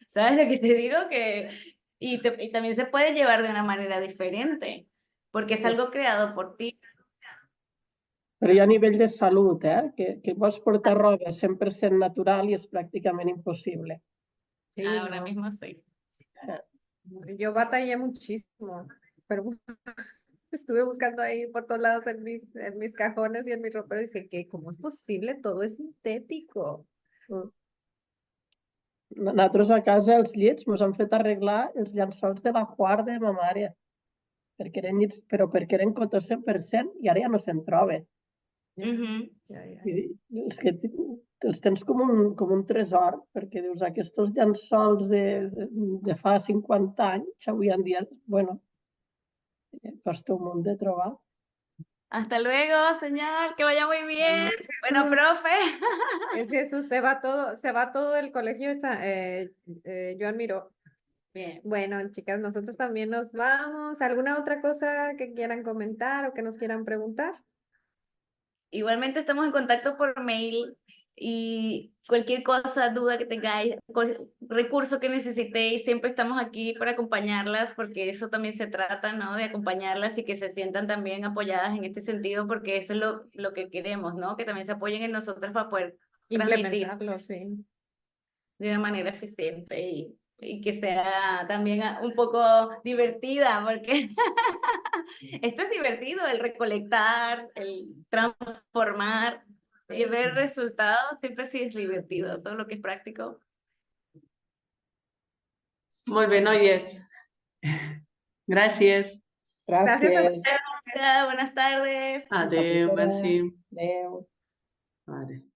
¿Sabes lo que te digo? Y también se puede llevar de una manera diferente, porque es algo creado por ti. Però hi ha a nivell de salut, que vols portar roba 100% natural i és pràcticament impossible. Sí, Ahora no. mismo sí. Yo batallé muchísimo, pero estuve buscando ahí por todos lados en mis cajones y en mi ropero y dije, ¿qué? ¿Cómo es posible? Todo es sintético. Nosaltres a casa, els llits, ens han fet arreglar els llençols de la Juar de ma mare. perquè eren llits, però perquè eren cotó 100% i ara ja no se'n troba. Ujú. Ja, ja. I els que els tens com un tresor, perquè dius, aquests llençols de fa 50 anys, avui en dia, bueno, costa un munt de trobar. Hasta luego, señor, que vaya muy bien. Bueno, Jesús. profe. Es Jesús, se va todo el colegio, Joan Miró. Bien. Bueno, chicas, nosotros también nos vamos. ¿Alguna otra cosa que quieran comentar o que nos quieran preguntar? Igualmente estamos en contacto por mail y cualquier cosa, duda que tengáis, recurso que necesitéis, siempre estamos aquí para acompañarlas porque eso también se trata, ¿no? De acompañarlas y que se sientan también apoyadas en este sentido porque eso es lo que queremos, ¿no? Que también se apoyen en nosotros para poder transmitir Implementarlo, sí. de una manera eficiente y que sea también un poco divertida, porque esto es divertido, el recolectar, el transformar y ver resultados, siempre sí es divertido, todo lo que es práctico. Molt bé, noies. Gràcies. Gracias a Gràcies. ustedes, buenas tardes. Adéu, merci. Adéu. Vale.